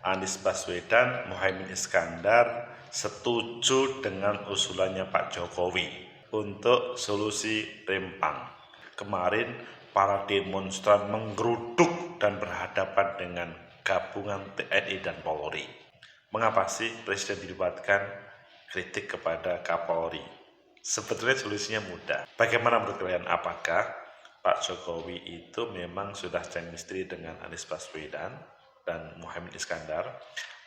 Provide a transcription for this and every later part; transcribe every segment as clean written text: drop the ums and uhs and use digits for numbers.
Anies Baswedan, Muhaimin Iskandar setuju dengan usulannya Pak Jokowi untuk solusi Rempang. Kemarin para demonstran menggeruduk dan berhadapan dengan gabungan TNI dan Polri. Mengapa sih Presiden dilibatkan? Kritik kepada Kapolri. Sebetulnya solusinya mudah. Bagaimana menurut kalian? Apakah Pak Jokowi itu memang sudah chemistry dengan Anies Baswedan dan Muhaimin Iskandar,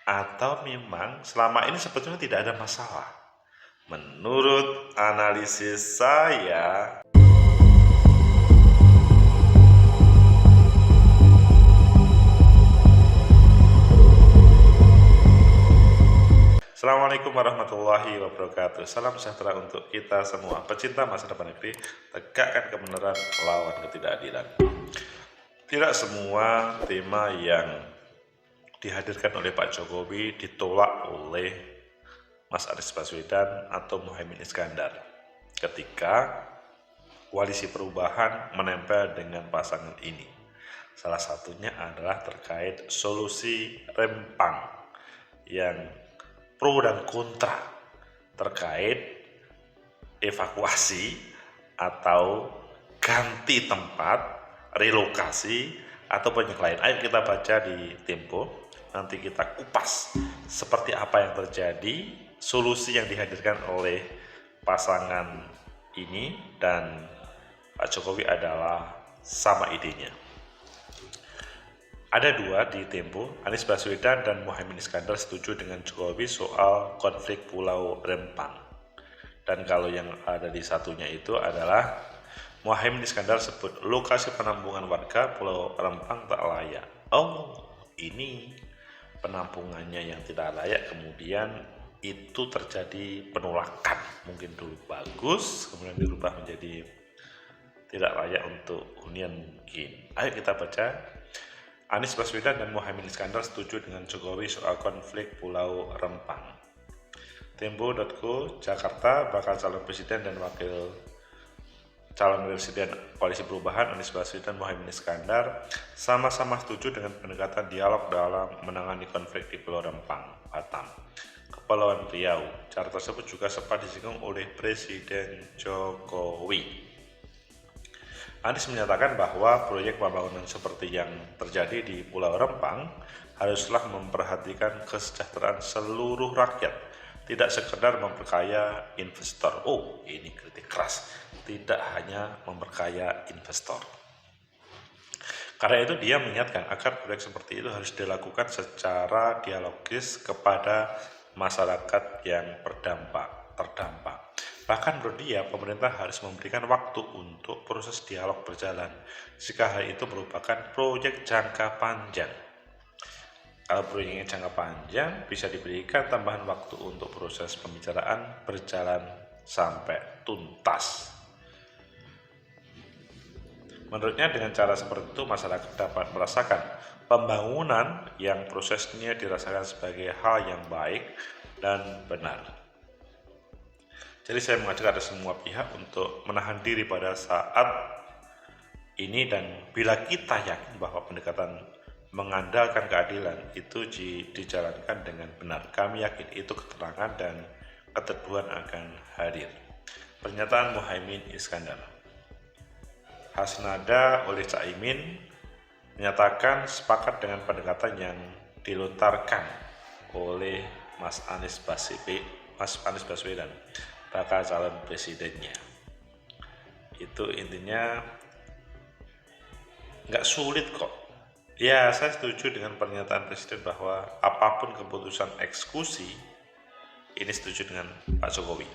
atau memang selama ini sebetulnya tidak ada masalah? Menurut analisis saya, Assalamualaikum warahmatullahi wabarakatuh. Salam sejahtera untuk kita semua. Pecinta masa depan negeri, tegakkan kebenaran, lawan ketidakadilan. Tidak semua tema yang dihadirkan oleh Pak Jokowi ditolak oleh Mas Anies Baswedan atau Muhaimin Iskandar ketika koalisi perubahan menempel dengan pasangan ini. Salah satunya adalah terkait solusi Rempang yang pro dan kontra terkait evakuasi atau ganti tempat, relokasi, ataupun yang lain. Ayo kita baca di Tempo, nanti kita kupas seperti apa yang terjadi, solusi yang dihadirkan oleh pasangan ini, dan Pak Jokowi adalah sama idenya. Ada dua di Tempo, Anies Baswedan dan Muhaimin Iskandar setuju dengan Jokowi soal konflik Pulau Rempang. Dan kalau yang ada di satunya itu adalah Muhaimin Iskandar sebut lokasi penampungan warga Pulau Rempang tak layak. Oh, ini penampungannya yang tidak layak, kemudian itu terjadi penolakan. Mungkin dulu bagus, kemudian dirubah menjadi tidak layak untuk hunian mungkin. Ayo kita baca. Anies Baswedan dan Muhaimin Iskandar setuju dengan Jokowi soal konflik Pulau Rempang. Tempo.co, Jakarta, bakal calon presiden dan wakil calon presiden koalisi perubahan Anies Baswedan dan Muhaimin Iskandar sama-sama setuju dengan pendekatan dialog dalam menangani konflik di Pulau Rempang, Batam, Kepulauan Riau. Cara tersebut juga sempat disinggung oleh Presiden Jokowi. Anies menyatakan bahwa proyek pembangunan seperti yang terjadi di Pulau Rempang haruslah memperhatikan kesejahteraan seluruh rakyat, tidak sekedar memperkaya investor. Oh, ini kritik keras, tidak hanya memperkaya investor. Karena itu dia mengingatkan agar proyek seperti itu harus dilakukan secara dialogis kepada masyarakat yang terdampak. Bahkan menurut dia, pemerintah harus memberikan waktu untuk proses dialog berjalan jika hal itu merupakan proyek jangka panjang. Kalau proyeknya jangka panjang, bisa diberikan tambahan waktu untuk proses pembicaraan berjalan sampai tuntas. Menurutnya dengan cara seperti itu masyarakat dapat merasakan pembangunan yang prosesnya dirasakan sebagai hal yang baik dan benar. Jadi saya mengajak ada semua pihak untuk menahan diri pada saat ini, dan bila kita yakin bahwa pendekatan mengandalkan keadilan itu dijalankan dengan benar, kami yakin itu keterangan dan keteduhan akan hadir. Pernyataan Muhaimin Iskandar. Hasnada oleh Caimin menyatakan sepakat dengan pendekatan yang dilontarkan oleh Mas Anies Baswedan, bakal calon presidennya. Itu intinya nggak sulit kok. Ya, saya setuju dengan pernyataan Presiden bahwa apapun keputusan eksekusi, ini setuju dengan Pak Jokowi,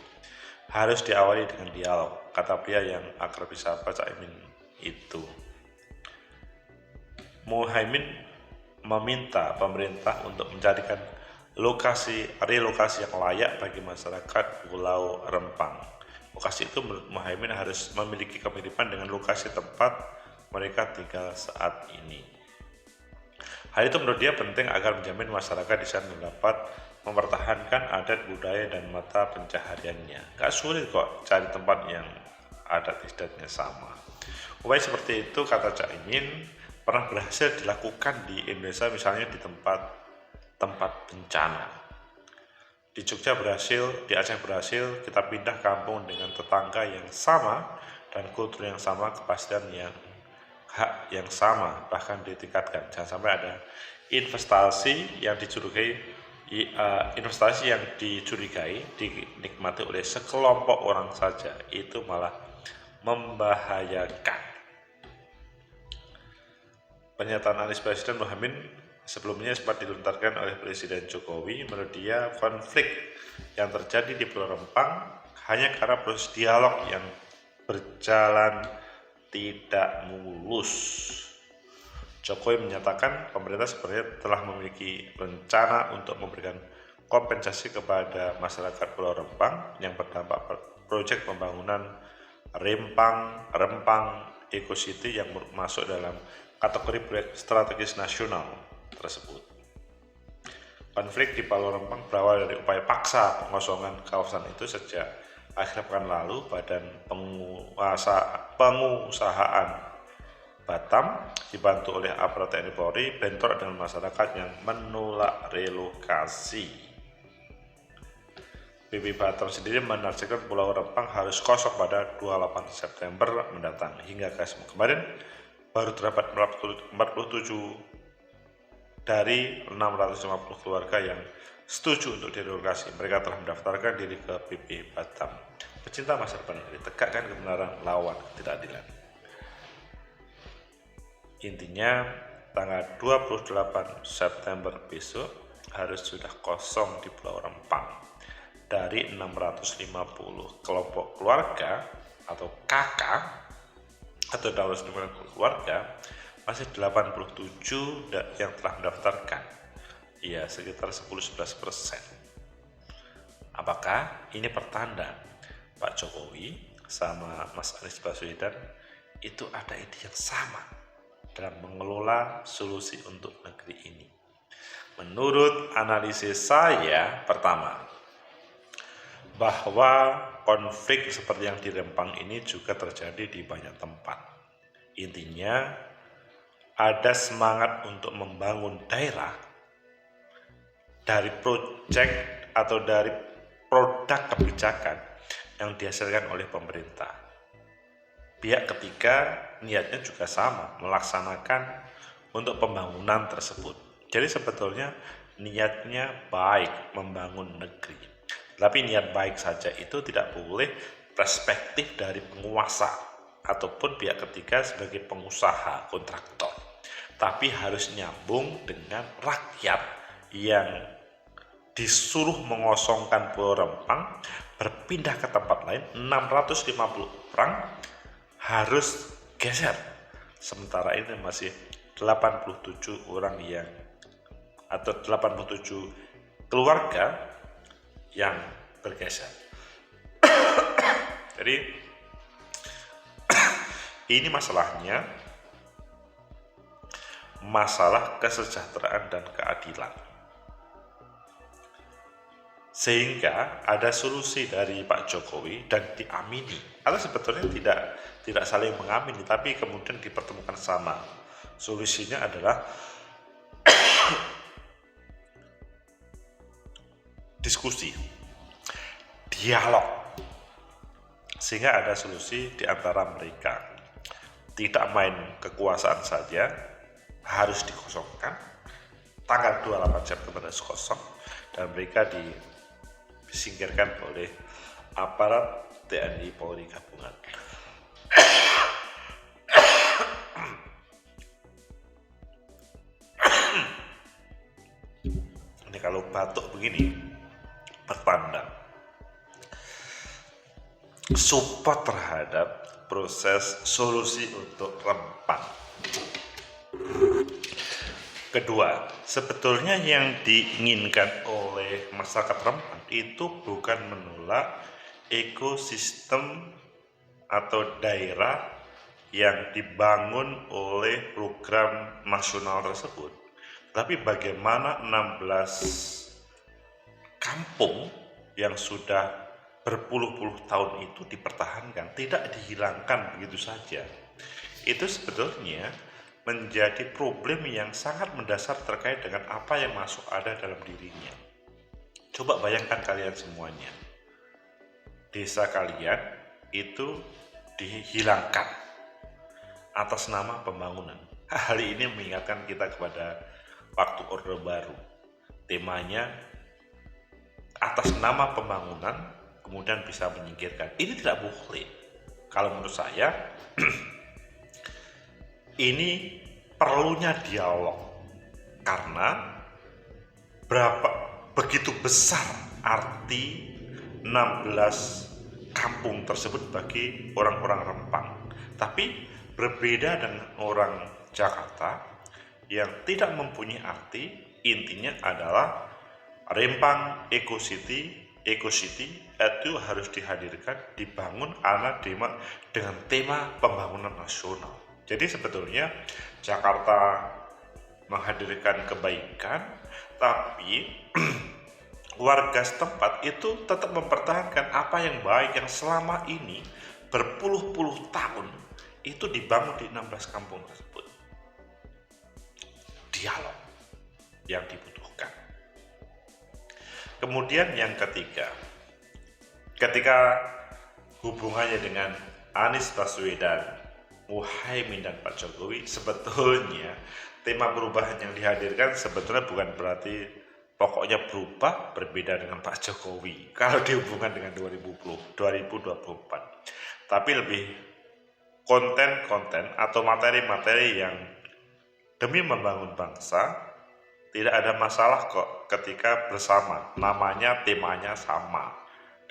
harus diawali dengan dialog, kata pria yang akrab disapa Caimin itu. Muhaimin meminta pemerintah untuk mencarikan relokasi yang layak bagi masyarakat Pulau Rempang. Lokasi itu menurut Muhaimin harus memiliki kemiripan dengan lokasi tempat mereka tinggal saat ini. Hal itu menurut dia penting agar menjamin masyarakat di sana dapat mempertahankan adat budaya dan mata pencahariannya. Gak sulit kok cari tempat yang adat istiadatnya sama. Upaya seperti itu, kata Caimin, pernah berhasil dilakukan di Indonesia, misalnya di tempat tempat bencana. Di Jogja berhasil, di Aceh berhasil, kita pindah kampung dengan tetangga yang sama dan kultur yang sama, kepastian yang hak yang sama, bahkan ditingkatkan. Jangan sampai ada investasi yang dicurigai dinikmati oleh sekelompok orang saja, itu malah membahayakan. Pernyataan Anies Baswedan Muhammad sebelumnya sempat dilontarkan oleh Presiden Jokowi. Menurut dia, konflik yang terjadi di Pulau Rempang hanya karena proses dialog yang berjalan tidak mulus. Jokowi menyatakan pemerintah sebenarnya telah memiliki rencana untuk memberikan kompensasi kepada masyarakat Pulau Rempang yang berdampak proyek pembangunan Rempang Eco City yang masuk dalam kategori proyek strategis nasional tersebut. Konflik di Pulau Rempang berawal dari upaya paksa pengosongan kawasan itu sejak akhir pekan lalu. Badan Pengusahaan Batam dibantu oleh aparat TNI Polri bentrok dengan masyarakat yang menolak relokasi. BP Batam sendiri menargetkan Pulau Rempang harus kosong pada 28 September mendatang. Hingga kemarin baru terdapat 47 dari 650 keluarga yang setuju untuk direlokasi. Mereka telah mendaftarkan diri ke BP Batam. Pecinta masa depan negeri, tegakkan kebenaran, lawan ketidakadilan. Intinya tanggal 28 September besok harus sudah kosong di Pulau Rempang. Dari 650 kelompok keluarga atau kakak atau 250 keluarga, masih 87 yang telah mendaftarkan, ya sekitar 10-11%. Apakah ini pertanda Pak Jokowi sama Mas Anies Baswedan itu ada ide yang sama dalam mengelola solusi untuk negeri ini? Menurut analisis saya, pertama, bahwa konflik seperti yang di Rempang ini juga terjadi di banyak tempat. Intinya ada semangat untuk membangun daerah dari proyek atau dari produk kebijakan yang dihasilkan oleh pemerintah. Pihak ketiga niatnya juga sama, melaksanakan untuk pembangunan tersebut. Jadi sebetulnya niatnya baik membangun negeri. Tapi niat baik saja itu tidak boleh perspektif dari penguasa ataupun pihak ketiga sebagai pengusaha kontraktor. Tapi harus nyambung dengan rakyat yang disuruh mengosongkan Pulau Rempang, berpindah ke tempat lain. 650 orang harus geser. Sementara ini masih 87 orang atau 87 keluarga yang bergeser. Jadi ini masalahnya masalah kesejahteraan dan keadilan. Sehingga ada solusi dari Pak Jokowi dan diamini, atau sebetulnya tidak saling mengamini, tapi kemudian dipertemukan sama. Solusinya adalah diskusi, dialog, sehingga ada solusi di antara mereka. Tidak main kekuasaan saja, harus dikosongkan. Tanggal 28 September harus kosong, dan mereka disingkirkan oleh aparat TNI Polri gabungan. Ini kalau batuk begini pertanda support terhadap proses solusi untuk Rempang. Kedua, sebetulnya yang diinginkan oleh masyarakat Rempang itu bukan menolak ekosistem atau daerah yang dibangun oleh program nasional tersebut, tapi bagaimana 16 kampung yang sudah berpuluh-puluh tahun itu dipertahankan, tidak dihilangkan begitu saja. Itu sebetulnya menjadi problem yang sangat mendasar terkait dengan apa yang masuk ada dalam dirinya. Coba bayangkan kalian semuanya, desa kalian itu dihilangkan atas nama pembangunan. Hal ini mengingatkan kita kepada waktu Orde Baru. Temanya atas nama pembangunan kemudian bisa menyingkirkan. Ini tidak boleh. Kalau menurut saya ini perlunya dialog, karena begitu besar arti 16 kampung tersebut bagi orang-orang Rempang. Tapi berbeda dengan orang Jakarta yang tidak mempunyai arti. Intinya adalah Rempang Eco City itu harus dihadirkan, dibangun dengan tema pembangunan nasional. Jadi sebetulnya Jakarta menghadirkan kebaikan, tapi warga setempat itu tetap mempertahankan apa yang baik yang selama ini berpuluh-puluh tahun itu dibangun di 16 kampung tersebut. Dialog yang dibutuhkan. Kemudian yang ketiga, ketika hubungannya dengan Anies Baswedan, Muhaimin, dan Pak Jokowi, sebetulnya tema perubahan yang dihadirkan sebetulnya bukan berarti pokoknya berubah berbeda dengan Pak Jokowi kalau dihubungkan dengan 2024, tapi lebih konten-konten atau materi-materi yang demi membangun bangsa. Tidak ada masalah kok ketika bersama, namanya, temanya sama,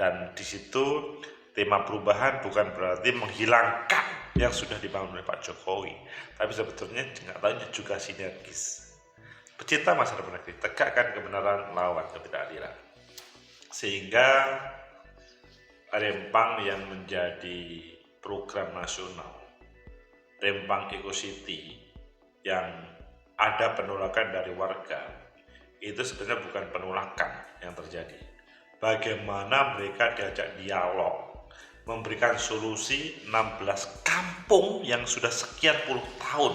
dan di situ tema perubahan bukan berarti menghilangkan yang sudah dibangun oleh Pak Jokowi, tapi sebetulnya juga sinergis. Pecinta masa depan negeri, tegakkan kebenaran, lawan ketidakadilan, sehingga Rempang yang menjadi program nasional, Rempang Eco City, yang ada penolakan dari warga, itu sebenarnya bukan penolakan yang terjadi. Bagaimana mereka diajak dialog, memberikan solusi 16 kampung yang sudah sekian puluh tahun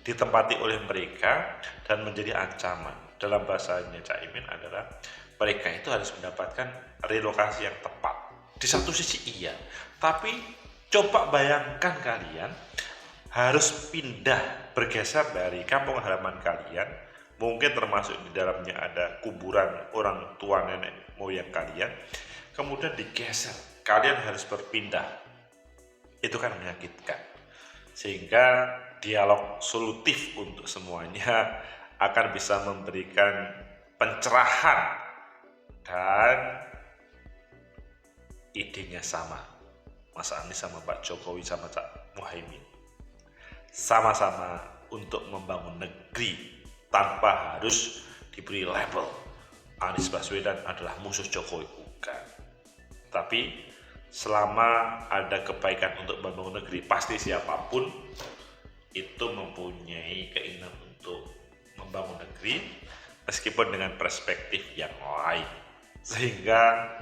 ditempati oleh mereka dan menjadi ancaman. Dalam bahasanya Caimin adalah mereka itu harus mendapatkan relokasi yang tepat. Di satu sisi iya, tapi coba bayangkan kalian harus pindah, bergeser dari kampung halaman kalian, mungkin termasuk di dalamnya ada kuburan orang tua nenek moyang kalian, kemudian digeser. Kalian harus berpindah, itu kan menyakitkan. Sehingga dialog solutif untuk semuanya akan bisa memberikan pencerahan, dan idenya sama, Mas Anies sama Pak Jokowi sama Cak Muhaimin, sama-sama untuk membangun negeri tanpa harus diberi label Anies Baswedan adalah musuh Jokowi, bukan. Tapi selama ada kebaikan untuk membangun negeri, pasti siapapun itu mempunyai keinginan untuk membangun negeri meskipun dengan perspektif yang lain. Sehingga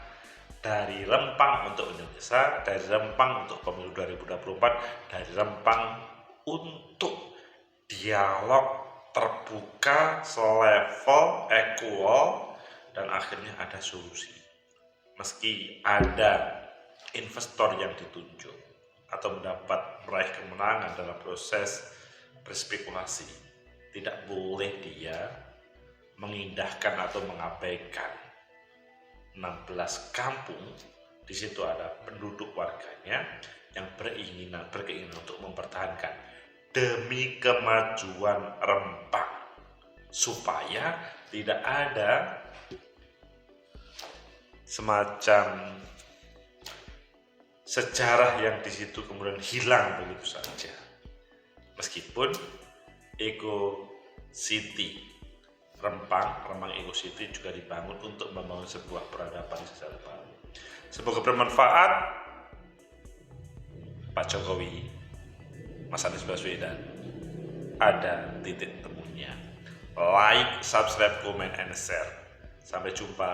dari Rempang untuk Indonesia, dari Rempang untuk pemilu 2024, dari Rempang untuk dialog terbuka, selevel, equal, dan akhirnya ada solusi. Meski ada investor yang ditunjuk atau meraih kemenangan dalam proses berspekulasi, tidak boleh dia mengindahkan atau mengabaikan 16 kampung. Di situ ada penduduk warganya yang berkeinginan untuk mempertahankan demi kemajuan Rempang, supaya tidak ada semacam sejarah yang di situ kemudian hilang begitu saja. Meskipun Eco City Rempang Eco City juga dibangun untuk membangun sebuah peradaban secara baru. Semoga bermanfaat. Pak Jokowi, Mas Anies Baswedan, ada titik temunya. Like, subscribe, comment, and share. Sampai jumpa.